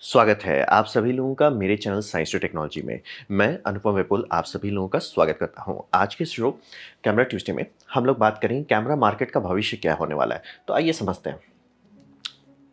स्वागत है आप सभी लोगों का मेरे चैनल साइंस टू टेक्नोलॉजी में। मैं अनुपम विपुल आप सभी लोगों का स्वागत करता हूं। आज के शो कैमरा ट्यूसडे में हम लोग बात करेंगे कैमरा मार्केट का भविष्य क्या होने वाला है। तो आइए समझते हैं।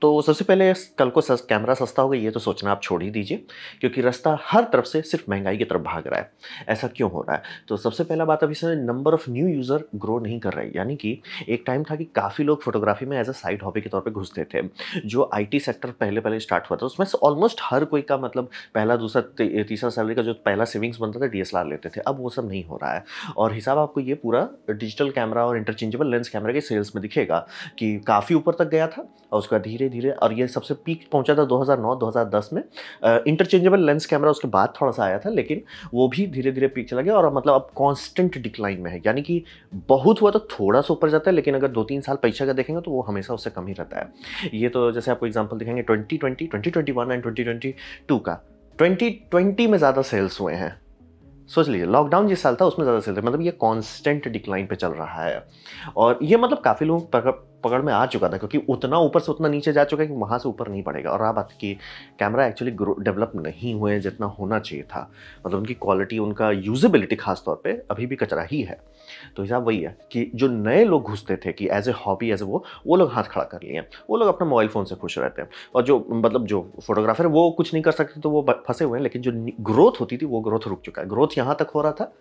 तो सबसे पहले कल को कैमरा सस्ता होगा ये तो सोचना आप छोड़ ही दीजिए, क्योंकि रास्ता हर तरफ से सिर्फ महंगाई की तरफ भाग रहा है। ऐसा क्यों हो रहा है? तो सबसे पहला बात, अभी से number of new user grow नहीं कर रहे हैं। यानी कि एक टाइम था कि काफ़ी लोग फोटोग्राफी में एज अ साइड हॉबी के तौर पे घुसते थे। जो आईटी सेक्टर पहले पहले स्टार्ट हुआ था उसमें से ऑलमोस्ट हर कोई का मतलब पहला दूसरा तीसरा सैलरी का जो पहला सेविंग्स बनता था डीएसएलआर लेते थे। अब वो सब नहीं हो रहा है और हिसाब आपको ये पूरा डिजिटल कैमरा और इंटरचेंजेबल लेंस कैमरा के सेल्स में दिखेगा कि काफ़ी ऊपर तक गया था और उसका धीरे धीरे, और ये सबसे पीक पहुंचा था 2009-2010 में। इंटरचेंजेबल लेंस कैमरा उसके बाद थोड़ा सा आया था, लेकिन वो भी धीरे धीरे पीक चला गया और मतलब अब कांस्टेंट डिक्लाइन में है। यानी कि बहुत हुआ तो थोड़ा सा ऊपर जाता है, लेकिन अगर 2-3 साल पीछे का देखेंगे तो वो हमेशा उससे कम ही रहता है। ये तो जैसे आपको एग्जांपल दिखाएंगे 2020, 2021 एंड 2022 का। 2020 में ज़्यादा सेल्स हुए हैं। सोच लीजिए लॉकडाउन जिस साल था उसमें ज़्यादा सेल थे। मतलब ये कांस्टेंट डिक्लाइन पे चल रहा है और ये मतलब काफ़ी लोग पकड़ में आ चुका था, क्योंकि उतना ऊपर से उतना नीचे जा चुका है कि वहाँ से ऊपर नहीं पड़ेगा। और बात की कैमरा एक्चुअली डेवलप नहीं हुए जितना होना चाहिए था। मतलब उनकी क्वालिटी, उनका यूजेबिलिटी खास तौर पे अभी भी कचरा ही है। तो हिसाब वही है कि जो नए लोग घुसते थे कि as a hobby as a वो लोग हाथ खड़ा कर लिए हैं। वो लोग अपने मोबाइल फ़ोन से खुश रहते हैं और जो मतलब जो फोटोग्राफर है वो कुछ नहीं कर सकते तो वो फंसे हुए हैं। लेकिन जो ग्रोथ होती थी वो ग्रोथ रुक चुका है। ग्रोथ यहाँ तक हो रहा था,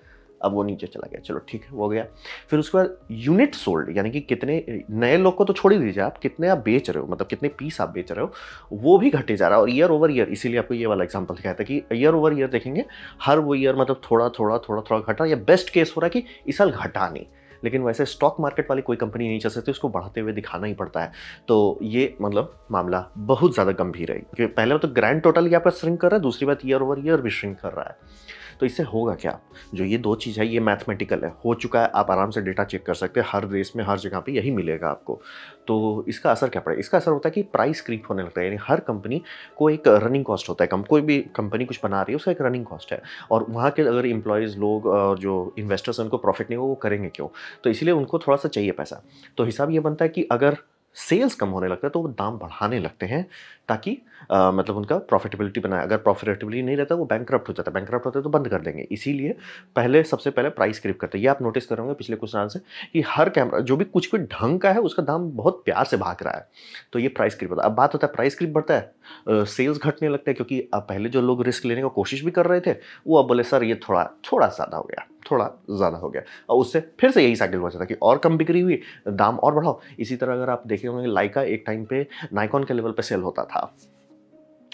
अब वो नीचे चला गया। चलो ठीक है, वो गया। फिर उसके बाद यूनिट सोल्ड, यानी कि कितने नए लोग को तो छोड़ ही दीजिए, आप कितने आप बेच रहे हो, मतलब कितने पीस आप बेच रहे हो, वो भी घटे जा रहा है। और ईयर ओवर ईयर, इसीलिए आपको ये वाला एग्जांपल दिखाया था कि ईयर ओवर ईयर देखेंगे हर वो ईयर मतलब थोड़ा थोड़ा थोड़ा थोड़ा घटा, या बेस्ट केस हो रहा है कि इस साल घटा नहीं। लेकिन वैसे स्टॉक मार्केट वाली कोई कंपनी नहीं चल सकती, उसको बढ़ाते हुए दिखाना ही पड़ता है। तो ये मतलब मामला बहुत ज़्यादा गंभीर है, क्योंकि पहले तो ग्रैंड टोटल ही आपका श्रिंक कर रहा है, दूसरी बात ईयर ओवर ईयर भी श्रिंक कर रहा है। तो इससे होगा क्या? जो ये दो चीज़ है ये मैथमेटिकल है, हो चुका है। आप आराम से डेटा चेक कर सकते हैं, हर देश में हर जगह पे यही मिलेगा आपको। तो इसका असर क्या पड़ेगा? इसका असर होता है कि प्राइस क्रीप होने लगता है। यानी हर कंपनी को एक रनिंग कॉस्ट होता है। कोई भी कंपनी कुछ बना रही है उसका एक रनिंग कॉस्ट है, और वहाँ के अगर एम्प्लॉयज़ लोग और जो इन्वेस्टर्स हैं उनको प्रॉफिट नहीं हो, वो करेंगे क्यों? तो इसीलिए उनको थोड़ा सा चाहिए पैसा। तो हिसाब ये बनता है कि अगर सेल्स कम होने लगता है तो वो दाम बढ़ाने लगते हैं, ताकि मतलब उनका प्रॉफिटेबिलिटी बनाए। अगर प्रॉफिटेबिलिटी नहीं रहता वो बैंकरप्ट हो जाता है। बैंकरप्ट होता है तो बंद कर देंगे। इसीलिए सबसे पहले प्राइस क्रीप करते हैं। ये आप नोटिस करोगे पिछले कुछ साल से कि हर कैमरा जो भी कुछ भी ढंग का है उसका दाम बहुत प्यार से भाग रहा है। तो ये प्राइस क्रीप होता है। अब बात होता है प्राइस क्रीप बढ़ता है, सेल्स घटने लगता है, क्योंकि अब पहले जो लोग रिस्क लेने की कोशिश भी कर रहे थे वो अब बोले सर ये थोड़ा थोड़ा ज़्यादा हो गया, थोड़ा ज़्यादा हो गया। और उससे फिर से यही साइकिल हो जाता है कि और कम बिक्री हुई, दाम और बढ़ाओ। इसी तरह अगर आप देखे होंगे लाइका एक टाइम पे नाइकॉन के लेवल पे सेल होता था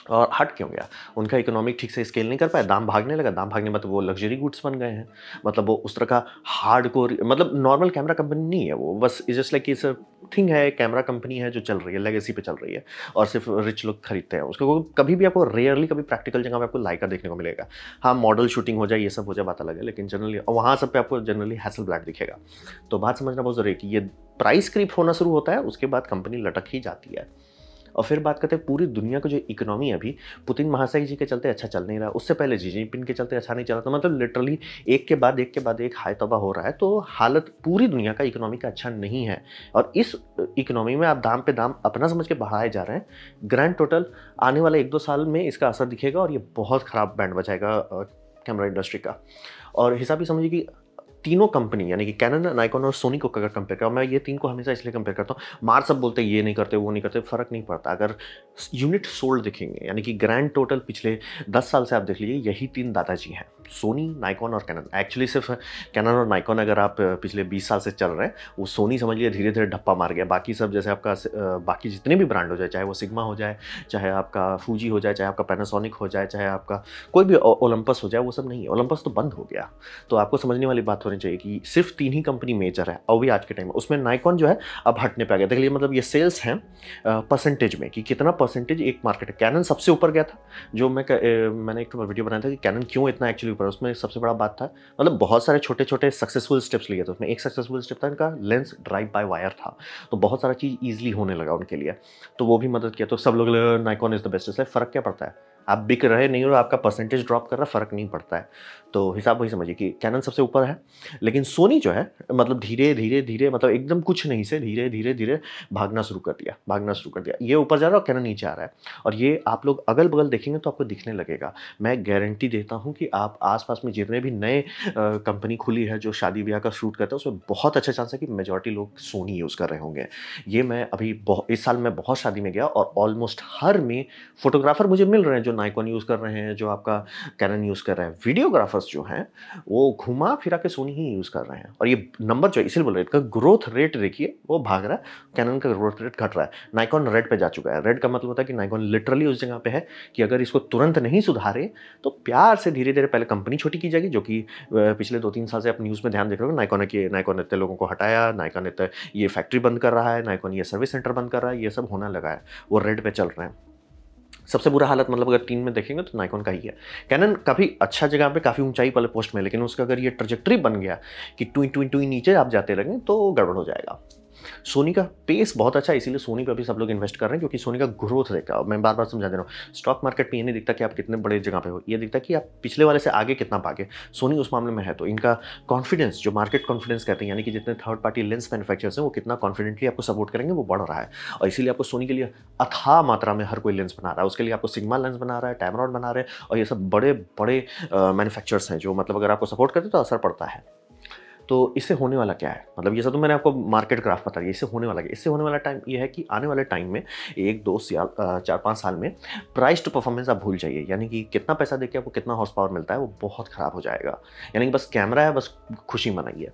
और हट क्यों गया? उनका इकोनॉमिक ठीक से स्केल नहीं कर पाया, दाम भागने लगा। दाम भागने मतलब वो लग्जरी गुड्स बन गए हैं। मतलब वो उस तरह का हार्डकोर, मतलब नॉर्मल कैमरा कंपनी नहीं है वो। बस it's just like it's a thing है, कैमरा कंपनी है जो चल रही है, लेगेसी पे चल रही है और सिर्फ रिच लोग खरीदते हैं उसको। कभी भी आपको रेयरली कभी प्रैक्टिकल जगह पे आपको लाइका देखने को मिलेगा। हाँ, मॉडल शूटिंग हो जाए, ये सब हो जाए, बात अलग है, लेकिन जनरली वहाँ सब पे आपको जनरली हैसलब्लैड दिखेगा। तो बात समझना बहुत ज़रूरी है कि ये प्राइस क्रीप होना शुरू होता है, उसके बाद कंपनी लटक ही जाती है। और फिर बात करते हैं पूरी दुनिया का जो इकोनॉमी है अभी, पुतिन महाशय जी के चलते अच्छा चल नहीं रहा, उससे पहले जी जिनपिंग के चलते अच्छा नहीं चला था। मतलब लिटरली एक के बाद एक हाय तौबा हो रहा है। तो हालत पूरी दुनिया का इकोनॉमी का अच्छा नहीं है, और इस इकोनॉमी में आप दाम पे दाम अपना समझ के बढ़ाए जा रहे हैं। ग्रैंड टोटल आने वाले 1-2 साल में इसका असर दिखेगा और ये बहुत ख़राब बैंड बजाएगा कैमरा इंडस्ट्री का। और हिसाब ही समझिए कि तीनों कंपनी यानी कि कैनन, नाइकॉन और सोनी को अगर कंपेयर करूँ, मैं ये तीन को हमेशा इसलिए कंपेयर करता हूँ। मार सब बोलते हैं ये नहीं करते वो नहीं करते, फ़र्क नहीं पड़ता। अगर यूनिट सोल्ड दिखेंगे, यानी कि ग्रैंड टोटल पिछले 10 साल से आप देख लीजिए, यही तीन दादाजी हैं, सोनी, नाइकॉन और कैनन। एक्चुअली सिर्फ कैनन और नाइकॉन अगर आप पिछले 20 साल से चल रहे हैं, वो सोनी समझ लीजिए धीरे धीरे ढप्पा मार गया। बाकी सब जैसे आपका बाकी जितने भी ब्रांड हो जाए, चाहे वो सिग्मा हो जाए, चाहे आपका फूजी हो जाए, चाहे आपका पैनासोनिक हो जाए, चाहे आपका कोई भी ओलंपस हो जाए, वो सब नहीं है। ओलंपस तो बंद हो गया। तो आपको समझने वाली बात होनी चाहिए कि सिर्फ तीन ही कंपनी मेजर है और भी आज के टाइम में। उसमें नाइकॉन जो है अब हटने पे आ गया। देखिए मतलब ये सेल्स हैं परसेंटेज में कि कितना परसेंटेज एक मार्केट है। कैनन सबसे ऊपर गया था, जो मैंने एक वीडियो बनाया था कि कैनन क्यों इतना एक्चुअली ऊपर। उसमें सबसे बड़ा बात था, मतलब बहुत सारे छोटे छोटे सक्सेसफुल स्टेप्स लिए थे। उसमें एक सक्सेसफुल स्टेप था इनका लेंस ड्राइव बाय वायर था, तो बहुत सारा चीज़ ईजिली होने लगा उनके लिए, तो वो भी मदद किया। तो सब लोग नाइकॉन इज द बेस्ट। इसलिए फ़र्क क्या पड़ता है? आप बिक रहे नहीं हो, आपका परसेंटेज ड्रॉप कर रहा है, फ़र्क नहीं पड़ता है। तो हिसाब वही समझिए कि कैनन सबसे ऊपर है, लेकिन सोनी जो है मतलब धीरे-धीरे मतलब एकदम कुछ नहीं से धीरे-धीरे भागना शुरू कर दिया। ये ऊपर जा रहा है और कैनन नीचे आ रहा है और ये आप लोग अगल-बगल देखेंगे तो आपको दिखने लगेगा। मैं गारंटी देता हूँ कि आप आस-पास में जितने भी नए कंपनी खुली है जो शादी-ब्याह का शूट करता है, उसमें बहुत अच्छा चांस है कि मेजॉरिटी लोग सोनी यूज़ कर रहे होंगे। ये मैं अभी इस साल मैं बहुत शादी में गया और ऑलमोस्ट हर में फ़ोटोग्राफ़र मुझे मिल रहे हैं जो नायकॉन यूज़ कर रहे हैं, जो आपका कैनन यूज़ कर रहे हैं। वीडियोग्राफ़र्स जो हैं, वो घुमा-फिरा के सोनी ही यूज़ कर रहे हैं और ये नंबर जो है इसीलिए बोल रहे हैं, इसका ग्रोथ रेट देखिए, वो भाग रहा है, कैनन का ग्रोथ रेट घट रहा है। नायकॉन रेड पे जा चुका है। रेड का मतलब होता है कि नायकॉन लिटरली उस जगह पे है कि अगर इसको तुरंत नहीं सुधारे, तो प्यार से धीरे-धीरे पहले कंपनी छोटी की जाएगी, जो कि पिछले 2-3 साल से आप न्यूज़ में ध्यान देख रहे हो, नायकॉन इतने लोगों को हटाया, नायकॉन इतने ये फैक्ट्री बंद कर रहा है, नायकॉन ये सर्विस सेंटर बंद कर रहा है, ये सब होने लगा है। वो रेड पे चल रहे हैं। सबसे बुरा हालत मतलब अगर 3 में देखेंगे तो नायकॉन का ही है। कैनन काफ़ी अच्छा जगह पे काफ़ी ऊँचाई वाले पोस्ट में है, लेकिन उसका अगर ये ट्रैजेक्टरी बन गया कि टुई नीचे आप जाते लगें तो गड़बड़ हो जाएगा। सोनी का पेस बहुत अच्छा है, इसीलिए सोनी पे अभी सब लोग इन्वेस्ट कर रहे हैं क्योंकि सोनी का ग्रोथ देखा मैं बार-बार समझा दे रहा हूँ। स्टॉक मार्केट में ये नहीं दिखता कि आप कितने बड़े जगह पे हो, ये दिखता है कि आप पिछले वाले से आगे कितना भागे। सोनी उस मामले में है, तो इनका कॉन्फिडेंस जो मार्केट कॉन्फिडेंस कहते हैं, यानी कि जितने थर्ड पार्टी लेंस मैन्युफैक्चरर्स हैं वो कितना कॉन्फिडेंटली आपको सपोर्ट करेंगे, वो बढ़ रहा है और इसीलिए आपको सोनी के लिए अथाह मात्रा में हर कोई लेंस बना रहा है। उसके लिए आपको सिग्मा लेंस बना रहा है, टैमरॉन बना रहे हैं और ये सब बड़े-बड़े मैन्युफैक्चरर्स हैं जो मतलब अगर आपको सपोर्ट करते हैं तो असर पड़ता है। तो इससे होने वाला क्या है? मतलब ये सब तो मैंने आपको मार्केट ग्राफ बता दिया, इससे होने वाला क्या है? इससे होने वाला टाइम ये है कि आने वाले टाइम में 1-2 साल 4-5 साल में प्राइस टू परफॉर्मेंस आप भूल जाइए। यानी कि कितना पैसा देके आपको कितना हॉर्स पावर मिलता है, वो बहुत खराब हो जाएगा। यानी कि बस कैमरा है, बस खुशी मनाइए।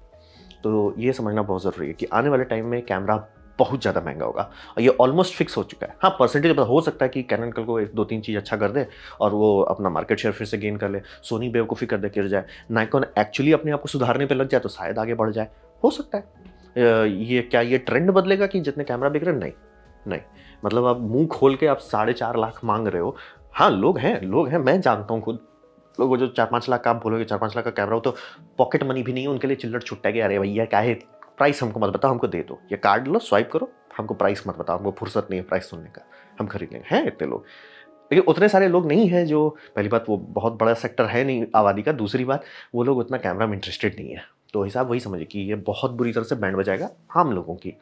तो ये समझना बहुत ज़रूरी है कि आने वाले टाइम में कैमरा बहुत ज़्यादा महँगा होगा और ये ऑलमोस्ट फिक्स हो चुका है। हाँ, परसेंटेज हो सकता है कि कैनन कल को 1-2-3 चीज़ अच्छा कर दे और वो अपना मार्केट शेयर फिर से गेन कर ले। सोनी बेवकूफ़ी कर दे गिर जाए। नायकॉन एक्चुअली अपने आप को सुधारने पे लग जाए तो शायद आगे बढ़ जाए। हो सकता है। ये ट्रेंड बदलेगा कि जितने कैमरा बिक रहे हैं? नहीं, नहीं। मतलब आप मुँह खोल के आप 4.5 लाख माँग रहे हो। हाँ, लोग हैं, मैं जानता हूँ खुद। लोग वो जो 4-5 लाख का आप बोलोगे 4-5 लाख का कैमरा हो तो पॉकेट मनी भी नहीं है, उनके लिए चिल्लड़ छुट्टा है कि अरे भैया काहे प्राइस हमको मत बताओ, हमको दे दो। ये कार्ड लो, स्वाइप करो, हमको प्राइस मत बताओ, हमको फुर्सत नहीं है प्राइस सुनने का, हम खरीद लेंगे। हैं इतने लोग। लेकिन उतने सारे लोग नहीं हैं जो पहली बात वो बहुत बड़ा सेक्टर है नहीं आबादी का, दूसरी बात वो लोग उतना कैमरा में इंटरेस्टेड नहीं है। तो हिसाब वही समझिए कि ये बहुत बुरी तरह से बैंड बजाएगा आम लोगों की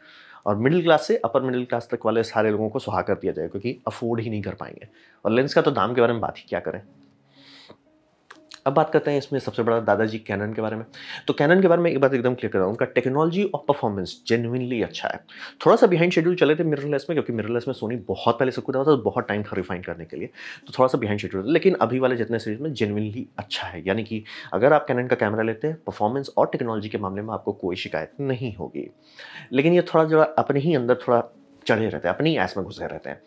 और मिडिल क्लास से अपर मिडिल क्लास तक वाले सारे लोगों को सुहा कर दिया जाएगा क्योंकि अफोर्ड ही नहीं कर पाएंगे। और लेंस का तो दाम के बारे में बात ही क्या करें। अब बात करते हैं इसमें सबसे बड़ा दादाजी कैनन के बारे में। तो कैनन के बारे में एक बात एकदम क्लियर कर रहा हूँ, उनका टेक्नोलॉजी और परफॉर्मेंस जेन्युइनली अच्छा है। थोड़ा सा बिहाइंड शेड्यूल चले थे मिररलेस में क्योंकि मिररलेस में सोनी बहुत पहले से कूदा था, तो बहुत टाइम था रिफाइन करने के लिए, तो थोड़ा सा बिहाइंड शेड्यूल, लेकिन अभी वाले जितने सीरीज में जेन्युइनली अच्छा है। यानी कि अगर आप कैनन का कैमरा लेते हैं, परफॉर्मेंस और टेक्नोलॉजी के मामले में आपको कोई शिकायत नहीं होगी। लेकिन ये थोड़ा जो अपने ही अंदर थोड़ा चढ़े रहते हैं, अपनी ऐस में घुसे रहते हैं।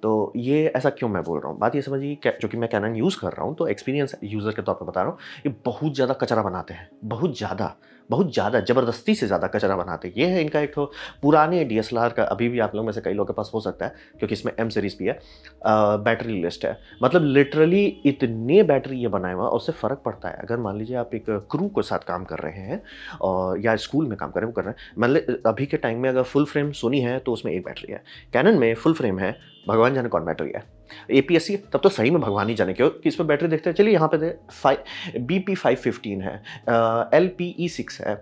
तो ये ऐसा क्यों मैं बोल रहा हूँ? बात ये समझिए जो कि मैं कैनन यूज़ कर रहा हूँ, तो एक्सपीरियंस यूज़र के तौर पे बता रहा हूँ, ये बहुत ज़्यादा कचरा बनाते हैं, बहुत ज़्यादा ज़बरदस्ती से ज़्यादा कचरा बनाते हैं। ये है इनका एक तो पुराने डीएसएलआर का, अभी भी आप लोग में से कई लोगों के पास हो सकता है क्योंकि इसमें एम सीरीज़ भी है, बैटरी लिस्ट है। मतलब लिटरली इतने बैटरी ये बनाए हुआ है, उससे फ़र्क पड़ता है। अगर मान लीजिए आप एक क्रू के साथ काम कर रहे हैं और या स्कूल में काम कर रहे हैं, वो कर रहे हैं, मान ली अभी के टाइम में अगर फुल फ्रेम सोनी है तो उसमें 1 बैटरी है, कैनन में फुल फ्रेम है, भगवान जाने कौन बैटरी है। एपीएससी तब तो सही में भगवान ही जाने क्यों कि इसमें बैटरी देखते हैं। चलिए यहाँ पे BP515 है, LPE6 है,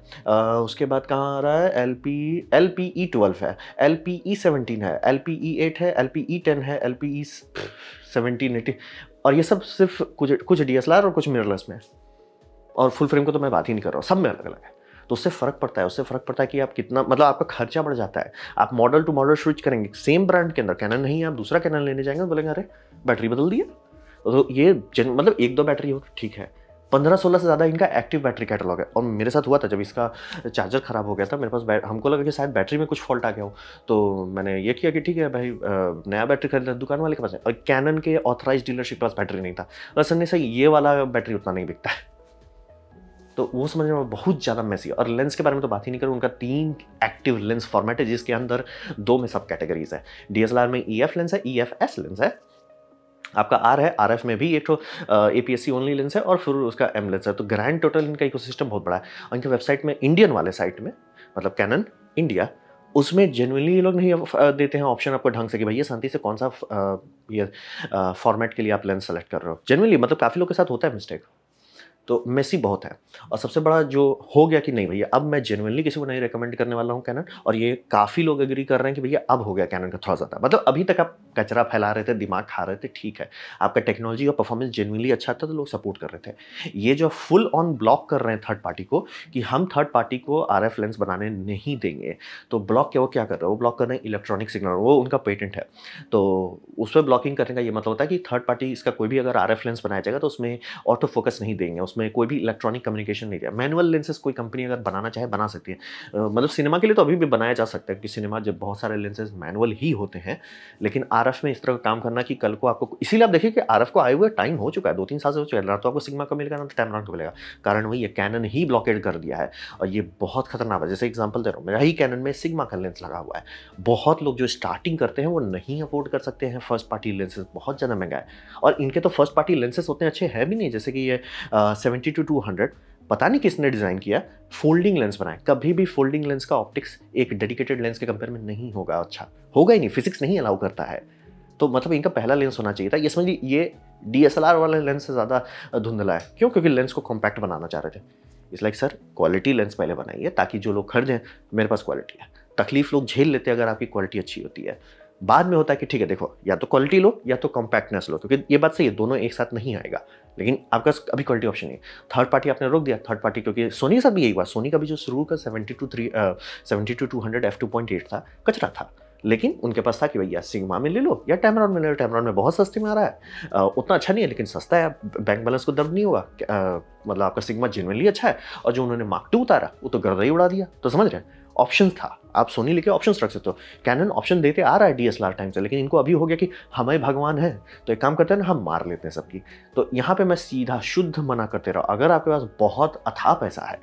उसके बाद कहाँ आ रहा है, LPE12 है, LPE17 है, LPE8 है, LPE10 है, LPE17 18 और ये सब सिर्फ कुछ डीएसएलआर और कुछ मिररलेस में, और फुल फ्रेम को तो मैं बात ही नहीं कर रहा हूँ, सब में अलग अलग है। तो उससे फ़र्क पड़ता है, कि आप कितना, मतलब आपका खर्चा बढ़ जाता है। आप मॉडल टू मॉडल स्विच करेंगे सेम ब्रांड के अंदर, कैनन नहीं है, आप दूसरा कैनन लेने जाएंगे तो बोलेंगे अरे बैटरी बदल दी है। तो ये मतलब 1-2 बैटरी हो ठीक है, 15-16 से ज़्यादा इनका एक्टिव बैटरी कैटलॉग है। और मेरे साथ हुआ था जब इसका चार्जर ख़राब हो गया था, मेरे पास हमको लगा कि शायद बैटरी में कुछ फॉल्ट आ गया हो, तो मैंने ये किया कि ठीक है भाई, नया बैटरी खरीदा दुकान वाले के पास है, और कैनन के ऑथराइज डीलरशिप के पास बैटरी नहीं था। बस नहीं सही, ये वाला बैटरी उतना नहीं बिकता है, तो वो समझने में बहुत ज़्यादा मेसी है। और लेंस के बारे में तो बात ही नहीं करूँ, उनका 3 एक्टिव लेंस फॉर्मेट है जिसके अंदर 2 में सब कैटेगरीज है। डीएसएलआर में EF लेंस है, EFS लेंस है, आपका R है, RF में भी एक तो APS-C ओनली लेंस है और फिर उसका M लेंस है। तो ग्रैंड टोटल इनका इकोसिस्टम बहुत बड़ा है। और इनके वेबसाइट में, इंडियन वाले साइट में, मतलब कैनन इंडिया, उसमें जेन्युइनली ये लोग नहीं देते हैं ऑप्शन आपको ढंग से कि भैया शांति से कौन सा ये फॉर्मेट के लिए आप लेंस सेलेक्ट कर रहे हो। जेन्युइनली मतलब काफ़ी लोगों के साथ होता है मिस्टेक। तो मेसी बहुत है। और सबसे बड़ा जो हो गया कि नहीं भैया अब मैं जेन्युइनली किसी को नहीं रिकमेंड करने वाला हूँ कैनन, और ये काफ़ी लोग एग्री कर रहे हैं कि भैया अब हो गया कैनन का थोड़ा ज़्यादा। मतलब अभी तक आप कचरा फैला रहे थे, दिमाग खा रहे थे, ठीक है। आपका टेक्नोलॉजी और परफॉर्मेंस जेन्युइनली अच्छा था तो लोग सपोर्ट कर रहे थे। ये जो फुल ऑन ब्लॉक कर रहे हैं थर्ड पार्टी को कि हम थर्ड पार्टी को आरएफ लेंस बनाने नहीं देंगे, तो ब्लॉक क्या वो क्या कर रहे हैं, वो ब्लॉक कर रहे हैं इलेक्ट्रॉनिक सिग्नल, वो उनका पेटेंट है। तो उस पर ब्लॉकिंग करने का ये मतलब होता है कि थर्ड पार्टी इसका कोई भी अगर आरएफ लेंस बनाया जाएगा तो उसमें ऑटो फोकस नहीं देंगे, उसमें कोई भी इलेक्ट्रॉनिक कम्युनिकेशन नहीं देगा। मैनुअल लेंसेज कोई कंपनी अगर बनाना चाहे बना सकती है। मतलब सिनेमा के लिए तो अभी भी बनाया जा सकता है कि सिनेमा जब बहुत सारे लेंसेज मैनुअल ही होते हैं, लेकिन आरएफ में इस तरह का काम करना कि कल को आपको, इसीलिए आप देखिए कि आरएफ को आए हुए टाइम हो चुका है, 2-3 साल से हो चुका है। ना तो आपको सिग्मा का मिलेगा ना तो टैमरॉन का मिलेगा। कारण वही है, कैनन ही ब्लॉकेड कर दिया है और ये बहुत खतरनाक है। जैसे एग्जांपल दे रहा हूँ, मेरा ही कैनन में सिग्मा का लेंस लगा हुआ है। बहुत लोग जो स्टार्टिंग करते हैं वो नहीं अफोर्ड कर सकते हैं फर्स्ट पार्टी लेंसेज, बहुत ज़्यादा महंगा है। और इनके तो फर्स्ट पार्टी लेंसेज उतने अच्छे हैं भी नहीं। जैसे कि ये 70-200 पता नहीं किसने डिज़ाइन किया, फोल्डिंग लेंस बनाए। कभी भी फोल्डिंग लेंस का ऑप्टिक्स एक डेडिकेटेड लेंस के कंपेयर में नहीं होगा, अच्छा होगा ही नहीं, फिजिक्स नहीं अलाउ करता है। तो मतलब इनका पहला लेंस होना चाहिए था। ये समझिए ये डीएसएलआर वाले लेंस से ज़्यादा धुंधला है। क्यों? क्योंकि लेंस को कॉम्पैक्ट बनाना चाह रहे थे। It's like sir quality lens पहले बनाइए ताकि जो लोग खरीदें, मेरे पास क्वालिटी है। तकलीफ लोग झेल लेते हैं अगर आपकी क्वालिटी अच्छी होती है। बाद में होता है कि ठीक है देखो, या तो क्वालिटी लो या तो कॉम्पैक्टनेस लो, क्योंकि ये बात सही है, दोनों एक साथ नहीं आएगा। लेकिन आपका अभी क्वालिटी ऑप्शन नहीं है। थर्ड पार्टी आपने रोक दिया। थर्ड पार्टी क्योंकि सोनी के साथ भी यही हुआ। सोनी का भी जो शुरू का 70-200 f2.8 था, कचरा था। लेकिन उनके पास था कि भैया सिग्मा में ले लो या टैमरॉन में ले लो। टैमरॉन में बहुत सस्ते में आ रहा है, उतना अच्छा नहीं है लेकिन सस्ता है, बैंक बैलेंस को दर्द नहीं होगा। मतलब आपका सिग्मा जेन्युइनली अच्छा है। और जो उन्होंने मार्क 2 उतारा वो तो गर्दा ही उड़ा दिया। तो समझ रहे हैं, ऑप्शन था, आप सोनी लेके ऑप्शन रख सकते हो। कैनन ऑप्शन देते आ रहा है डीएसएलआर टाइम से, लेकिन इनको अभी हो गया कि हमें भगवान है तो एक काम करते हैं ना, हम मार लेते हैं सबकी। तो यहाँ पे मैं सीधा शुद्ध मना करते रहा। अगर आपके पास बहुत अथाह पैसा है,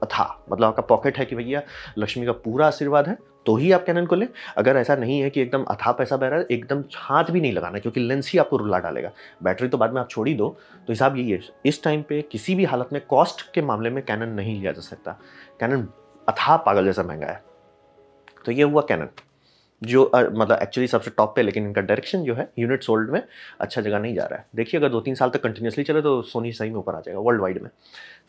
अथाह मतलब आपका पॉकेट है कि भैया लक्ष्मी का पूरा आशीर्वाद है, तो ही आप कैनन को लें। अगर ऐसा नहीं है कि एकदम अथाह पैसा बह रहा है, एकदम हाथ भी नहीं लगाना, क्योंकि लेंस ही आपको रुला डालेगा। बैटरी तो बाद में आप छोड़ ही दो। तो हिसाब यही है, इस टाइम पे किसी भी हालत में कॉस्ट के मामले में कैनन नहीं लिया जा सकता। कैनन अथाह पागल जैसा महंगा है। तो ये हुआ कैनन जो मतलब एक्चुअली सबसे टॉप पे, लेकिन इनका डायरेक्शन जो है यूनिट सोल्ड में अच्छा जगह नहीं जा रहा है। देखिए अगर 2-3 साल तक कंटिन्यूसली चले तो सोनी सही में ऊपर आ जाएगा वर्ल्ड वाइड में।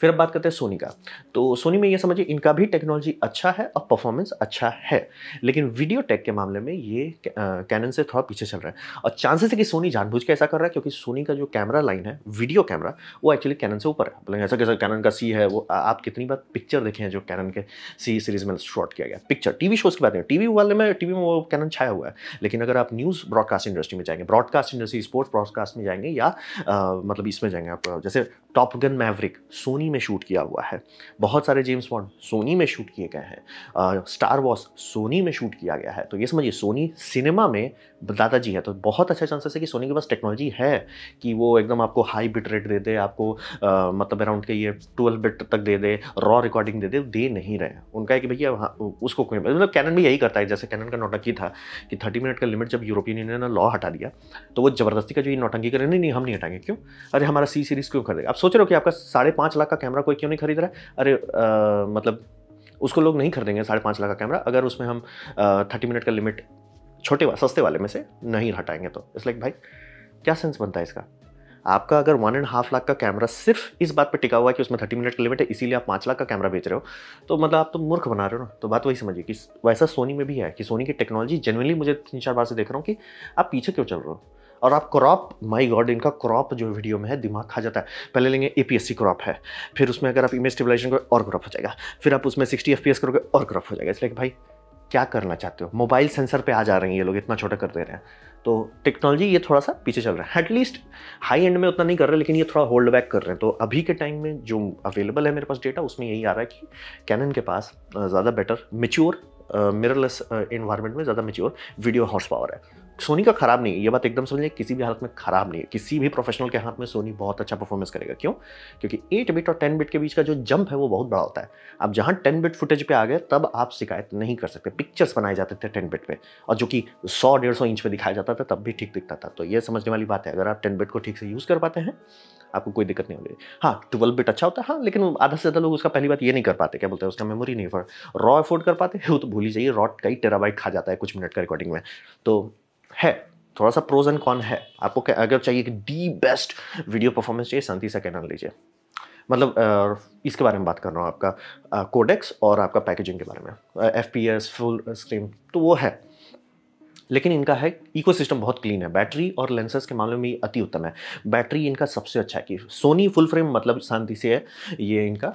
फिर अब बात करते हैं सोनी का। तो सोनी में ये समझिए इनका भी टेक्नोलॉजी अच्छा है और परफॉर्मेंस अच्छा है, लेकिन वीडियो टेक के मामले में ये कैनन से थोड़ा पीछे चल रहा है। और चांसेस है कि सोनी जानबूझ के ऐसा कर रहा है, क्योंकि सोनी का जो कैमरा लाइन है, वीडियो कैमरा, वो एक्चुअली कैनन से ऊपर है। बोलेंगे ऐसा कैसा, कैनन का सी है वो। आप कितनी बार पिक्चर देखे हैं जो कैनन के सी सीरीज में शॉट किया गया पिक्चर। टीवी शोज की बात नहीं, टीवी वाले में टीवी में वो कैनन छाया हुआ है। लेकिन अगर आप न्यूज़ ब्रॉडकास्ट इंडस्ट्री में जाएंगे, ब्रॉडकास्ट इंडस्ट्री स्पोर्ट्स ब्रॉडकास्ट में जाएंगे, या मतलब इसमें जाएंगे आप, जैसे टॉप गन मैवरिक सोनी में शूट किया हुआ है। बहुत सारे जेम्स बॉन्ड सोनी में शूट किए गए हैं। स्टार वॉर्स सोनी में शूट किया गया है। तो ये समझिए सोनी सिनेमा में दादाजी है। तो बहुत अच्छा चांसेस है कि सोनी के पास टेक्नोलॉजी है कि वो एकदम आपको हाई बिट रेट दे दे, आपको मतलब अराउंड के ये 12 बिट तक दे दे, रॉ रिकॉर्डिंग दे नहीं रहे हैं। उनका है कि भैया उसको कोई, मतलब कैनन भी यही करता है। जैसे कैनन का नौटंकी था कि 30 मिनट का लिमिट जब यूरोपियन यूनियन ने लॉ हटा दिया, तो वो जबरदस्ती का जो ये नौटंकी करे, नहीं हम नहीं हटाएंगे। क्यों? अरे हमारा सी सीरीज क्यों खरीदेगा? आप सोच रहे हो कि आपका 5.5 लाख का कैमरा कोई क्यों नहीं खरीद रहा है? अरे मतलब उसको लोग नहीं खरीदेंगे 5.5 लाख का कैमरा अगर उसमें हम 30 मिनट का लिमिट छोटे सस्ते वाले में से नहीं हटाएंगे। तो इट्स लाइक भाई क्या सेंस बनता है इसका? आपका अगर 1.5 लाख का कैमरा सिर्फ इस बात पे टिका हुआ है कि उसमें 30 मिनट का लिमिट है, इसीलिए आप 5 लाख का कैमरा बेच रहे हो, तो मतलब आप तो मूर्ख बना रहे हो ना। तो बात वही समझिए कि वैसा सोनी में भी है कि सोनी की टेक्नोलॉजी जेन्युइनली, मुझे 3-4 बार से देख रहा हूँ कि आप पीछे क्यों चल रहे हो। और आप क्रॉप, माय गॉड, इनका क्रॉप जो वीडियो में है दिमाग खा जाता है। पहले लेंगे APS-C क्रॉप है, फिर उसमें अगर आप इमेज स्टेबलाइजेशन करोगे और क्रॉप हो जाएगा, फिर आप उसमें 60 FPS करोगे और क्रॉप हो जाएगा। इसलिए भाई क्या करना चाहते हो? मोबाइल सेंसर पे आ जा रहे हैं ये लोग, इतना छोटा कर दे रहे हैं। तो टेक्नोलॉजी ये थोड़ा सा पीछे चल रहा है। एटलीस्ट हाई एंड में उतना नहीं कर रहे, लेकिन ये थोड़ा होल्ड बैक कर रहे हैं। तो अभी के टाइम में जो अवेलेबल है मेरे पास डेटा, उसमें यही आ रहा है कि कैनन के पास ज़्यादा बेटर मेच्योर मिररलेस एनवायरनमेंट में ज़्यादा मेच्योर वीडियो हॉर्स पावर है। सोनी का खराब नहीं है, ये बात एकदम समझिए, किसी भी हालत में खराब नहीं है। किसी भी प्रोफेशनल के हाथ में सोनी बहुत अच्छा परफॉर्मेंस करेगा। क्यों? क्योंकि 8 बिट और 10 बिट के बीच का जो जंप है वो बहुत बड़ा होता है। अब जहां 10 बिट फुटेज पे आ गए तब आप शिकायत नहीं कर सकते। पिक्चर्स बनाए जाते थे 10 बिट पे, और जो कि 100-150 इंच पे दिखाया जाता था तब भी ठीक दिखता था। तो ये समझने वाली बात है, अगर आप 10 बिट को ठीक से यूज़ कर पाते हैं आपको कोई दिक्कत नहीं होगी। हाँ, 12 बिट अच्छा होता है, हाँ, लेकिन आधा से ज़्यादा लोग उसका पहली बात ये नहीं कर पाते, क्या बोलते हैं, उसका मेमोरी नहीं रॉ अफोर्ड कर पाते, वो तो भूल ही जाइए, रॉ कई टेराबाइट खा जाता है कुछ मिनट का रिकॉर्डिंग में। तो है थोड़ा सा प्रोज एंड कॉन है। आपको अगर चाहिए कि दी बेस्ट वीडियो परफॉर्मेंस चाहिए, शांति से कैनन लीजिए। मतलब इसके बारे में बात कर रहा हूँ, आपका कोडेक्स और आपका पैकेजिंग के बारे में, FPS फुल स्क्रीन तो वो है, लेकिन इनका है इकोसिस्टम बहुत क्लीन है। बैटरी और लेंसेज के मामले में अति उत्तम है। बैटरी इनका सबसे अच्छा है कि सोनी फुल फ्रेम मतलब शांति से है, ये इनका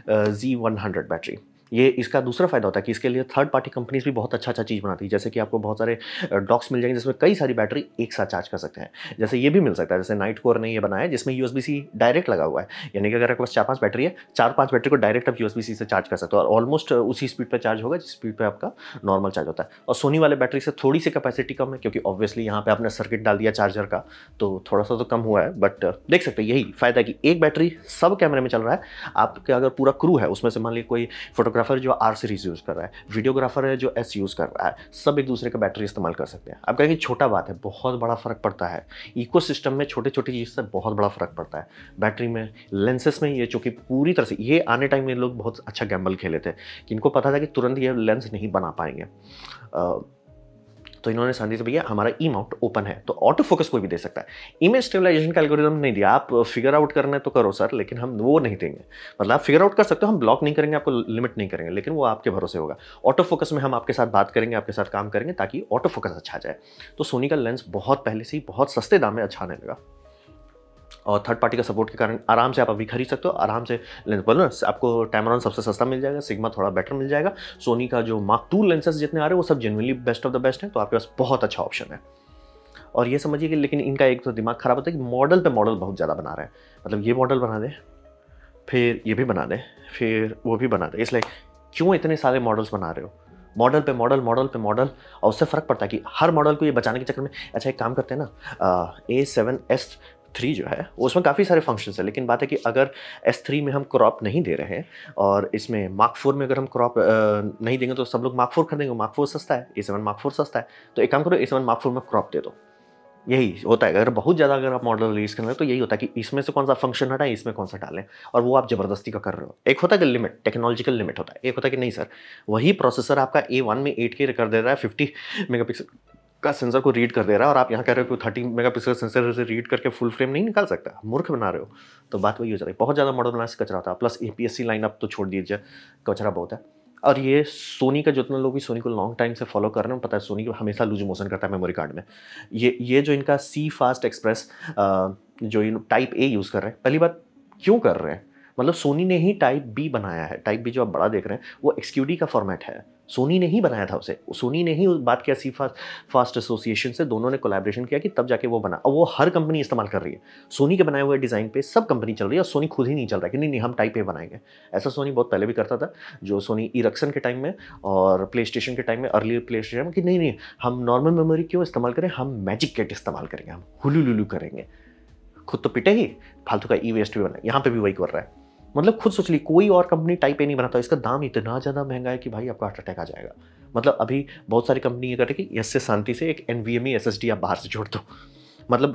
Z100 बैटरी। ये इसका दूसरा फायदा होता है कि इसके लिए थर्ड पार्टी कंपनीज भी बहुत अच्छा चीज़ बनाती है, जैसे कि आपको बहुत सारे डॉक्स मिल जाएंगे जिसमें कई सारी बैटरी एक साथ चार्ज कर सकते हैं। जैसे ये भी मिल सकता है, जैसे नाइट कोर ने ये बनाया है जिसमें USB-C डायरेक्ट लगा हुआ है, यानी कि अगर आपके पास 4-5 बैटरी है, 4-5 बैटरी को डायरेक्ट आप USB-C से चार्ज कर सकते हो और ऑलमोस्ट उसी स्पीड पर चार्ज होगा जिस स्पीड पर आपका नॉर्मल चार्ज होता है। और सोनी वाले बैटरी से थोड़ी सी कैपेसिटी कम है, क्योंकि ऑब्वियसली यहाँ पे आपने सर्किट डाल दिया चार्जर का, तो थोड़ा सा तो कम हुआ है, बट देख सकते हैं यही फायदा है कि एक बैटरी सब कैमरे में चल रहा है। आपके अगर पूरा क्रू है, उसमें से मान लीजिए कोई फोटोग्राफर जो R सीरीज यूज़ कर रहा है, वीडियोग्राफर है जो S यूज़ कर रहा है, सब एक दूसरे का बैटरी इस्तेमाल कर सकते हैं। आप कहेंगे छोटा बात है, बहुत बड़ा फर्क पड़ता है। इकोसिस्टम में छोटे छोटी चीज़ से बहुत बड़ा फर्क पड़ता है। बैटरी में, लेंसेस में, ये चूँकि पूरी तरह से, ये आने टाइम में लोग बहुत अच्छा गैम्बल खेले थे कि इनको पता था कि तुरंत ये लेंस नहीं बना पाएंगे, तो इन्होंने शांति से भैया हमारा ई माउंट ओपन है, तो ऑटो फोकस कोई भी दे सकता है। इमेज स्टेबलाइजेशन का एल्गोरिदम नहीं दिया, आप फिगर आउट करना है तो करो सर, लेकिन हम वो नहीं देंगे। मतलब आप फिगर आउट कर सकते हो, हम ब्लॉक नहीं करेंगे, आपको लिमिट नहीं करेंगे, लेकिन वो आपके भरोसे होगा। ऑटो फोकस में हम आपके साथ बात करेंगे, आपके साथ काम करेंगे ताकि ऑटो फोकस अच्छा जाए। तो सोनी का लेंस बहुत पहले से ही बहुत सस्ते दाम में अच्छा आने लगा, और थर्ड पार्टी का सपोर्ट के कारण आराम से आप अभी खरीद सकते हो, आराम से लेंस बोलो ना, आपको टैमरॉन सबसे सस्ता मिल जाएगा, सिग्मा थोड़ा बेटर मिल जाएगा, सोनी का जो Mark II लेंसेज जितने आ रहे हैं वो सब genuinely best of the best हैं, तो आपके पास बहुत अच्छा ऑप्शन है। और ये समझिए कि लेकिन इनका एक तो दिमाग खराब होता है कि मॉडल पे मॉडल बहुत ज़्यादा बना रहे हैं। मतलब ये मॉडल बना दे, फिर ये भी बना दे, फिर वो भी बना दे, इसलिए क्यों इतने सारे मॉडल्स बना रहे हो? मॉडल पे मॉडल, मॉडल पे मॉडल, और उससे फ़र्क पड़ता है कि हर मॉडल को ये बचाने के चक्कर में, अच्छा एक काम करते हैं ना, A7S3 जो है उसमें काफ़ी सारे फंक्शंस हैं, लेकिन बात है कि अगर S3 में हम क्रॉप नहीं दे रहे हैं और इसमें Mark IV में अगर हम क्रॉप नहीं देंगे तो सब लोग Mark IV खरीदेंगे। Mark IV सस्ता है, A7 Mark IV सस्ता है, तो एक काम करो A7 Mark IV में क्रॉप दे दो। यही होता है, अगर बहुत ज़्यादा अगर आप मॉडल रिलीज कर रहे हो तो यही होता है कि इसमें से कौन सा फंक्शन हटाएं, इसमें कौन सा डालें, और वो आप ज़बरदस्ती का कर रहे हो। एक होता है कि लिमिट, टेक्नोलॉजिकल लिमिट होता है, एक होता है कि नहीं सर, वही प्रोसेसर आपका A1 में 8K कर दे रहा है, 50 मेगापिक्सल का सेंसर को रीड कर दे रहा है, और आप यहाँ कह रहे हो कि 30 मेगापिक्सल सेंसर से रीड करके फुल फ्रेम नहीं निकाल सकता, मूर्ख बना रहे हो। तो बात वही हो जाती है, बहुत ज़्यादा मॉडल बनाने से कचरा होता है, प्लस APS-C लाइन अप तो छोड़ दीजिए, कचरा बहुत है। और ये सोनी का, जितने लोग भी सोनी को लॉन्ग टाइम से फॉलो कर रहे हैं, पता है सोनी को हमेशा लूज मोशन करता है मेमोरी कार्ड में। ये जो इनका C फास्ट एक्सप्रेस जो इन टाइप A यूज़ कर रहे हैं, पहली बात क्यों कर रहे हैं, मतलब सोनी ने ही टाइप B बनाया है। टाइप B जो आप बड़ा देख रहे हैं वो XQD का फॉर्मेट है, सोनी ने ही बनाया था उसे, सोनी ने ही बात किया C फास्ट एसोसिएशन से, दोनों ने कोलैबोरेशन किया कि तब जाके वो बना, और वो हर कंपनी इस्तेमाल कर रही है। सोनी के बनाए हुए डिज़ाइन पे सब कंपनी चल रही है, और सोनी खुद ही नहीं चल रहा है कि नहीं हम टाइप A बनाएंगे। ऐसा सोनी बहुत पहले भी करता था, जो सोनी इरक्सन के टाइम में और प्ले स्टेशन के टाइम में, अर्ली प्ले स्टेशन में, कि नहीं हम नॉर्मल मेमोरी क्यों इस्तेमाल करें, हम मैजिक किट इस्तेमाल करेंगे, हम हुलू लुलू करेंगे, खुद तो पिटे ही, फालतू का ई वेस्ट भी बना। यहाँ पे भी वही कर रहा है, मतलब खुद सोच ली, कोई और कंपनी टाइप ए नहीं बनाता, इसका दाम इतना ज़्यादा महंगा है कि भाई आपका हार्ट अटैक आ जाएगा। मतलब अभी बहुत सारी कंपनी ये कर रही है कि इससे शांति से एक NVMe SSD आप बाहर से जोड़ दो, मतलब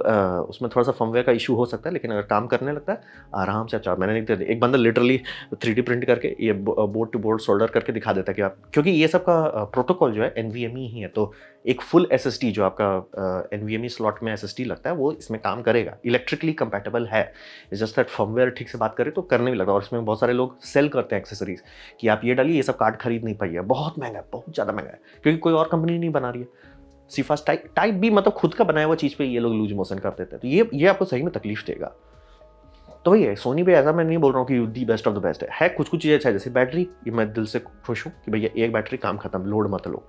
उसमें थोड़ा सा फर्मवेयर का इशू हो सकता है, लेकिन अगर काम करने लगता है आराम से अच्छा। मैंने नहीं, एक बंदा लिटरली 3D प्रिंट करके ये बोर्ड टू बोर्ड सोल्डर करके दिखा देता है कि आप, क्योंकि ये सब का प्रोटोकॉल जो है NVMe ही है, तो एक फुल SSD जो आपका NVMe स्लॉट में SSD लगता है वो इसमें काम करेगा, इलेक्ट्रिकली कंपैटिबल है। जस्ट दैट फर्मवेयर ठीक से बात करें तो करने भी लगता है, और इसमें बहुत सारे लोग सेल करते हैं एक्सेसरीज कि आप ये डालिए, ये सब कार्ड खरीद नहीं पाइए, बहुत महंगा है, बहुत ज़्यादा महंगा है, क्योंकि कोई और कंपनी नहीं बना रही है। C फास्ट टाइप B मतलब खुद का बनाया हुआ चीज़ पे ये लोग लूज मोशन कर देते हैं, तो ये आपको सही में तकलीफ देगा। तो वही है, सोनी पे ऐसा मैं नहीं बोल रहा हूँ कि the best of the best है कुछ चीज़ें अच्छा है, जैसे बैटरी, ये मैं दिल से खुश हूँ कि भैया एक बैटरी काम खत्म, लोड मत लो।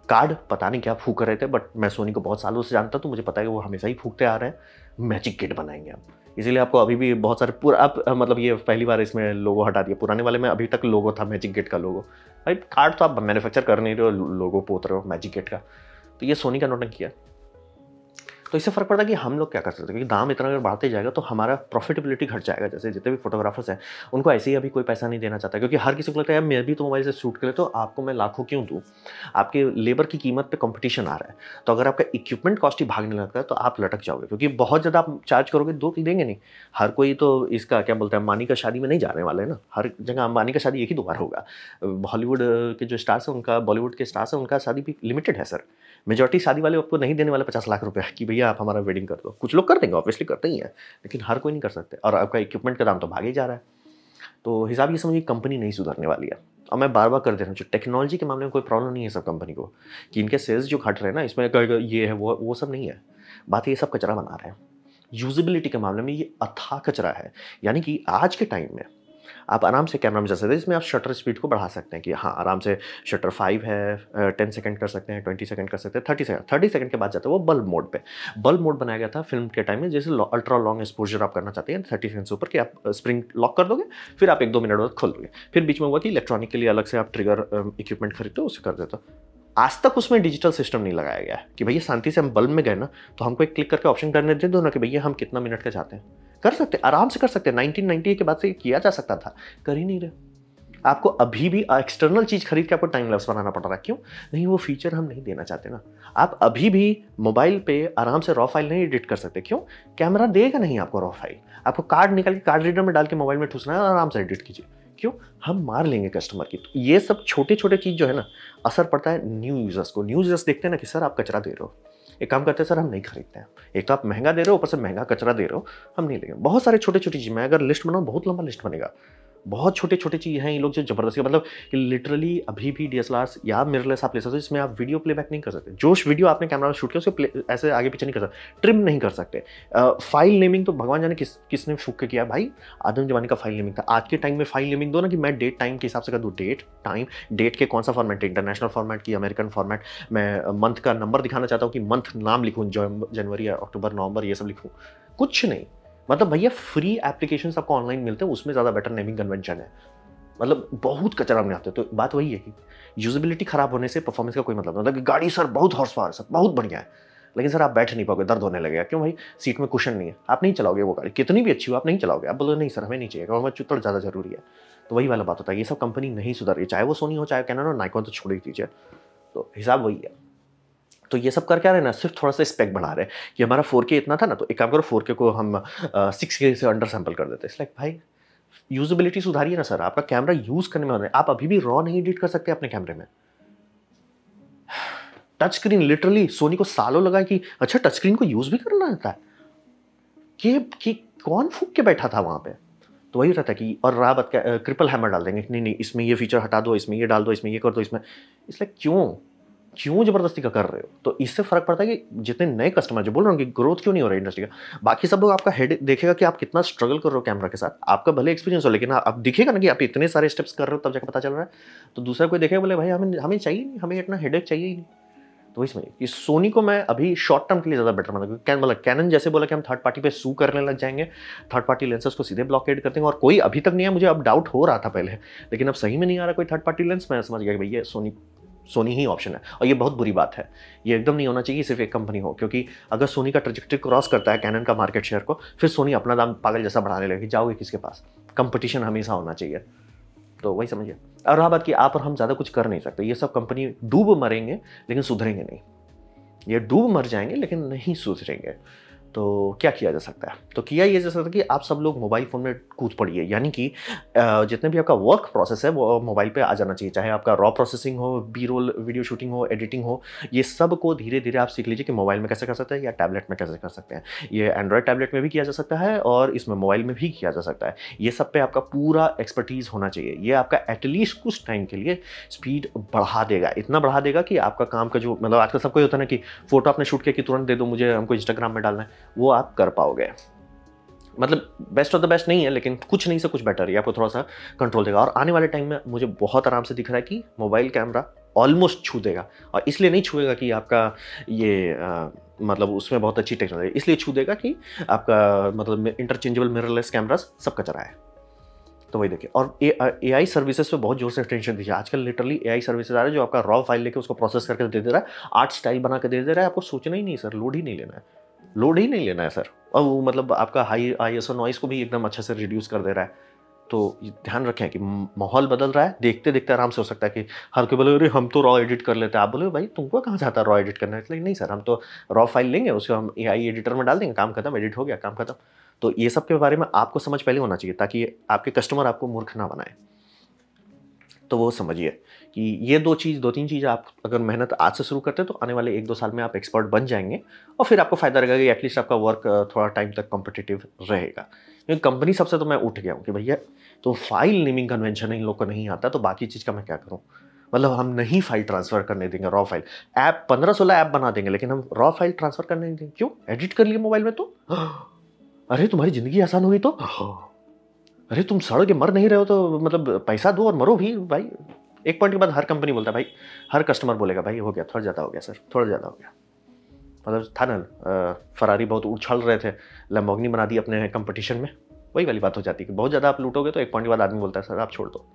कार्ड पता नहीं क्या फूक रहे थे, बट मैं सोनी को बहुत सालों से जानता, तो मुझे पता है कि वो हमेशा ही फूकते आ रहे हैं। मैजिक किट बनाएंगे आप, इसीलिए आपको अभी भी बहुत सारे पूरा आप मतलब ये पहली बार इसमें लोगो हटा दिया, पुराने वाले में अभी तक लोगो था मैजिक किट का लोगो। भाई कार्ड तो आप मैन्युफैक्चर कर नहीं रहे हो, लोगो पोत रहे हो मैजिक किट का, तो ये सोनी का नोटंकी है। तो इससे फ़र्क पड़ता है कि हम लोग क्या कर सकते हैं, क्योंकि दाम इतना अगर बढ़ते जाएगा तो हमारा प्रॉफिटेबिलिटी घट जाएगा। जैसे जितने भी फोटोग्राफर्स हैं, उनको ऐसे ही अभी कोई पैसा नहीं देना चाहता, क्योंकि हर किसी को लगता है यार मैं भी तो मोबाइल से शूट कर लेता हूँ, आपको मैं लाखों क्यों दूँ? आपके लेबर की कीमत पे कॉम्पिटिशन आ रहा है। तो अगर आपका इक्विपमेंट कॉस्ट ही भागने लगता है तो आप लटक जाओगे, क्योंकि बहुत ज़्यादा आप चार्ज करोगे तो देंगे नहीं। हर कोई तो इसका क्या बोलते हैं, अंबानी का शादी में नहीं जाने वाले हैं ना। हर जगह अंबानी का शादी एक ही 2 बार होगा। हॉलीवुड के जो स्टार्स हैं उनका, बॉलीवुड के स्टार्स हैं उनका शादी भी लिमिटेड है सर। मेजॉरिटी शादी वाले आपको नहीं देने वाले 50 लाख रुपए कि भैया आप हमारा वेडिंग कर दो। कुछ लोग कर देंगे, ऑब्वियसली करते ही हैं, लेकिन हर कोई नहीं कर सकते, और आपका इक्विपमेंट का दाम तो भाग ही जा रहा है। तो हिसाब ये समझिए कंपनी नहीं सुधरने वाली है। और मैं बार-बार कर दे रहा हूँ, जो टेक्नोलॉजी के मामले में कोई प्रॉब्लम नहीं है सब कंपनी को, कि इनके सेल्स जो घट रहे हैं ना, इसमें ये है, वो सब नहीं है। बात ये सब कचरा बना रहे हैं। यूज़ेबिलिटी के मामले में ये अथाह कचरा है। यानी कि आज के टाइम में आप आराम से कैमरा में जा सकते हैं, इसमें आप शटर स्पीड को बढ़ा सकते हैं कि हाँ, आराम से शटर 5 है, 10 सेकंड कर सकते हैं, 20 सेकंड कर सकते हैं, 30 सेकंड के बाद जाता है वो बल्ब मोड पे। बल्ब मोड बनाया गया था फिल्म के टाइम में, जैसे अल्ट्रा लॉन्ग एक्सपोजर आप करना चाहते हैं 30 सेकंड से ऊपर, कि आप स्प्रिंग लॉक कर दोगे, फिर आप 1-2 मिनट बाद खोल दोगे। फिर बीच में हुआ कि इलेक्ट्रॉनिक के लिए अलग से आप ट्रिगर इक्विपमेंट खरीदते हो, उसे कर देते हो। आज तक उसमें डिजिटल सिस्टम नहीं लगाया गया है कि भैया शांति से हम बल्ब में गए ना, तो हमको एक क्लिक करके ऑप्शन करने दे दो ना कि भैया हम कितना मिनट का चाहते हैं। कर सकते हैं, आराम से कर सकते हैं। 1998 के बाद से किया जा सकता था, कर ही नहीं रहे। आपको अभी भी एक्सटर्नल चीज़ खरीद के आपको टाइम लैप्स बनाना पड़ रहा है। क्यों? नहीं, वो फीचर हम नहीं देना चाहते ना। आप अभी भी मोबाइल पे आराम से रॉ फाइल नहीं एडिट कर सकते। क्यों? कैमरा देगा नहीं आपको रॉ फाइल। आपको कार्ड निकाल के कार्ड रीडर में डाल के मोबाइल में ठूसना है और आराम से एडिट कीजिए। क्यों? हम मार लेंगे कस्टमर की। तो ये सब छोटे-छोटे चीज़ जो है ना, असर पड़ता है न्यू यूज़र्स को। न्यू यूज़र्स देखते हैं ना कि सर आप कचरा दे रहे हो। एक काम करते हैं सर, हम नहीं खरीदते हैं। एक तो आप महँगा दे रहे हो, ऊपर से महँगा कचरा दे रहे हो, हम नहीं लेंगे। बहुत सारे छोटे-छोटी चीज़, मैं अगर लिस्ट बनाऊँ बहुत लंबा लिस्ट बनेगा। बहुत छोटे-छोटे चीज़ हैं ये लोग जो ज़बरदस्ती, मतलब कि लिटरली अभी भी डीएसएलआर या मिररलेस आप ले सकते हो, जिसमें आप वीडियो प्लेबैक नहीं कर सकते। जो वीडियो आपने कैमरा में शूट किया उसको ऐसे आगे पीछे नहीं कर सकते, ट्रिम नहीं कर सकते। फाइल नेमिंग तो भगवान जाने किसने फूँक के किया भाई, आदम ज़माने का फाइल नेमिंग था। आज के टाइम में फाइल नेमिंग दो ना कि मैं डेट टाइम के हिसाब से कर दूँ, डेट टाइम, डेट के कौन सा फॉर्मेट है, इंटरनेशनल फॉर्मेट की अमेरिकन फॉर्मेट, मैं मंथ का नंबर दिखाना चाहता हूँ कि मंथ नाम लिखूँ, जनवरी या अक्टूबर नवंबर ये सब लिखूँ, कुछ नहीं। मतलब भैया फ्री एप्लीकेशंस आपको ऑनलाइन मिलते हैं, उसमें ज़्यादा बेटर नेमिंग कन्वेंशन है। मतलब बहुत कचरा में आते हैं। तो बात वही है कि यूजेबिलिटी खराब होने से परफॉर्मेंस का कोई मतलब नहीं। मतलब कि गाड़ी सर बहुत हॉर्स पावर है, सर बहुत बढ़िया है, लेकिन सर आप बैठ नहीं पाओगे, दर्द होने लगेगा। क्यों भाई? सीट में कुशन नहीं है, आप नहीं चलाओगे वो गाड़ी, कितनी भी अच्छी हो आप नहीं चलाओगे। आप बोलोगे नहीं सर हमें नहीं चाहिए, हमें चुत्तड़ ज़्यादा जरूरी है। तो वही वाला बात होता है, ये सब कंपनी नहीं सुधर रही, चाहे वो सोनी हो, चाहे कैनन हो, नाइकॉन, तो छोड़ ही दीजिए। तो हिसाब वही है। तो ये सब कर क्या रहे हैं ना, सिर्फ थोड़ा सा स्पेक बढ़ा रहे हैं कि हमारा 4K इतना था ना, तो एक काम करो 4K को हम 6K से अंडर सैंपल कर देते हैं। लाइक भाई यूजेबिलिटी सुधारिए ना सर, आपका कैमरा यूज करने में, आप अभी भी रॉ नहीं एडिट कर सकते अपने कैमरे में। टच स्क्रीन, लिटरली सोनी को सालों लगा कि अच्छा टच स्क्रीन को यूज भी करना आता है, कि कौन फूक के बैठा था वहां पे। तो वही रहता है कि, और रहा बात ट्रिपल हैमर डाल देंगे, नहीं नहीं इसमें ये फीचर हटा दो, इसमें ये डाल दो, इसमें ये कर दो, इसमें, इसलिए क्यों जबरदस्ती का कर रहे हो? तो इससे फर्क पड़ता है कि जितने नए कस्टमर, जो बोल रहे हो कि ग्रोथ क्यों नहीं हो रहा है इंडस्ट्री का, बाकी सब लोग आपका हेड देखेगा कि आप कितना स्ट्रगल कर रहे हो कैमरा के साथ, आपका भले एक्सपीरियंस हो, लेकिन आप दिखेगा ना कि आप इतने सारे स्टेप्स कर रहे हो, तब जाकर पता चल रहा है। तो दूसरा कोई देखेगा बोले भाई हमें चाहिए नहीं, हमें इतना हेडेक चाहिए ही नहीं। तो वही समझिए कि सोनी को मैं अभी शॉर्ट टर्म के लिए ज़्यादा बेटर मानता हूँ। मतलब कैनन जैसे बोला कि हम थर्ड पार्टी पे सू करने लग जाएंगे, थर्ड पार्टी लेंसेज को सीधे ब्लॉकेड करते हैं, और कोई अभी तक नहीं है, मुझे अब डाउट हो रहा था पहले, लेकिन अब सही में नहीं आ रहा कोई थर्ड पार्टी लेंस। मैं समझ गया कि भैया सोनी ही ऑप्शन है, और ये बहुत बुरी बात है। ये एकदम नहीं होना चाहिए सिर्फ एक कंपनी हो, क्योंकि अगर सोनी का ट्रजेक्टरी क्रॉस करता है कैनन का मार्केट शेयर को, फिर सोनी अपना दाम पागल जैसा बढ़ाने लगेगी, जाओगे किसके पास? कंपटीशन हमेशा होना चाहिए। तो वही समझिए। और रहा बात कि आप और हम ज़्यादा कुछ कर नहीं सकते, ये सब कंपनी डूब मरेंगे लेकिन सुधरेंगे नहीं। ये डूब मर जाएंगे लेकिन नहीं सुधरेंगे। तो क्या किया जा सकता है? तो किया ये जा सकता है कि आप सब लोग मोबाइल फ़ोन में कूद पड़िए, यानी कि जितने भी आपका वर्क प्रोसेस है वो मोबाइल पे आ जाना चाहिए। चाहे आपका रॉ प्रोसेसिंग हो, बी रोल वीडियो शूटिंग हो, एडिटिंग हो, ये सब को धीरे धीरे आप सीख लीजिए कि मोबाइल में कैसे कर सकते हैं या टैबलेट में कैसे कर सकते हैं। ये एंड्रॉयड टैबलेट में भी किया जा सकता है और इसमें मोबाइल में भी किया जा सकता है। ये सब पे आपका पूरा एक्सपर्टीज़ होना चाहिए। ये आपका एटलीस्ट कुछ टाइम के लिए स्पीड बढ़ा देगा, इतना बढ़ा देगा कि आपका काम का जो, मतलब आजकल सबको होता है ना कि फ़ोटो आपने शूट किया कि तुरंत दे दो मुझे, हमको इंस्टाग्राम में डालना है, वो आप कर पाओगे। मतलब बेस्ट ऑफ द बेस्ट नहीं है, लेकिन कुछ नहीं से कुछ बेटर है, आपको थोड़ा सा कंट्रोल देगा। और आने वाले टाइम में मुझे बहुत आराम से दिख रहा है कि मोबाइल कैमरा ऑलमोस्ट छू देगा, और इसलिए नहीं छुएगा कि आपका ये मतलब उसमें बहुत अच्छी टेक्नोलॉजी, इसलिए छू देगा कि आपका मतलब इंटरचेंजेबल मिररलेस कैमरास सब कचरा है। तो वही देखिए। और AI सर्विसेज पे बहुत जोर से अटेंशन दीजिए। आजकल लिटरली AI सर्विसेज आ रहे हैं जो आपका रॉ फाइल लेके उसको प्रोसेस करके दे दे रहा है, आर्ट स्टाइल बना के दे दे रहा है, आपको सोचना ही नहीं सर, लोड ही नहीं लेना है। लोड ही नहीं लेना है सर। और वो मतलब आपका हाई आईएसओ नॉइज़ को भी एकदम अच्छे से रिड्यूस कर दे रहा है। तो ये ध्यान रखें कि माहौल बदल रहा है, देखते-देखते आराम से हो सकता है कि हर कोई बोले, "अरे! हम तो रॉ एडिट कर लेते हैं।" आप बोलोगे, "भाई तुमको कहाँ से आता है रॉ एडिट करना?" इसलिए, "नहीं सर, हम तो रॉ फाइल लेंगे, उसको हम एआई एडिटर में डाल देंगे, काम खत्म, एडिट हो गया, काम खत्म।" तो ये सब के बारे में आपको समझ पहले होना चाहिए ताकि आपके कस्टमर आपको मूर्ख ना बनाएँ। तो वो समझिए कि ये 2-3 चीज़ें आप अगर मेहनत आज से शुरू करते हैं तो आने वाले 1-2 साल में आप एक्सपर्ट बन जाएँगे और फिर आपको फ़ायदा रहेगा कि एटलीस्ट आपका वर्क थोड़ा टाइम तक कॉम्पिटिटिव रहेगा। क्योंकि कंपनी सबसे तो मैं उठ गया हूँ कि भैया तो फाइल नेमिंग कन्वेंशन इन लोग को नहीं आता तो बाकी चीज़ का मैं क्या करूँ? मतलब हम नहीं फाइल ट्रांसफ़र करने देंगे रॉ फाइल। ऐप 15-16 ऐप बना देंगे लेकिन हम रॉ फाइल ट्रांसफ़र करने नहीं देंगे। क्यों? एडिट कर लिए मोबाइल में तो? अरे! तुम्हारी ज़िंदगी आसान हुई तो? अरे तुम सड़ के मर नहीं रहे हो तो मतलब पैसा दो और मरो भी भाई। एक पॉइंट के बाद हर कंपनी बोलता है भाई, हर कस्टमर बोलेगा भाई हो गया, थोड़ा ज़्यादा हो गया सर, थोड़ा ज़्यादा हो गया। मतलब था ना फरारी बहुत उछल रहे थे, लैम्बोर्गिनी बना दी अपने कॉम्पिटिशन में। वही वाली बात हो जाती है कि बहुत ज़्यादा आप लूटोगे तो एक पॉइंट के बाद आदमी बोलता है सर आप छोड़ दो।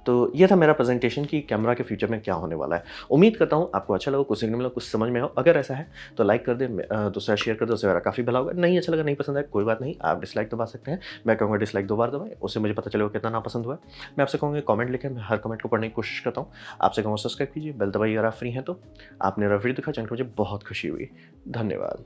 तो ये था मेरा प्रेजेंटेशन कि कैमरा के फ्यूचर में क्या होने वाला है। उम्मीद करता हूँ आपको अच्छा लगा, कुछ सीखने मिला, कुछ समझ में हो। अगर ऐसा है तो लाइक कर दें, दूसरा शेयर कर दें, उससे मेरा काफ़ी भला होगा। नहीं अच्छा लगा, नहीं पसंद आया, कोई बात नहीं, आप डिसलाइक दबा सकते हैं। मैं कहूँगा डिसलाइक 2 बार दबाएँ, उससे मुझे पता चलेगा कितना नापसंद हुआ है। मैं आपसे कहूँगा कमेंट लिखें, मैं हर कमेंट को पढ़ने की कोशिश करता हूँ। आपसे कहूँगा सब्सक्राइब कीजिए, बेल दबाइए अगर आप फ्री हैं तो। आपने मेरा वीडियो देखा, जानकर मुझे बहुत खुशी हुई। धन्यवाद।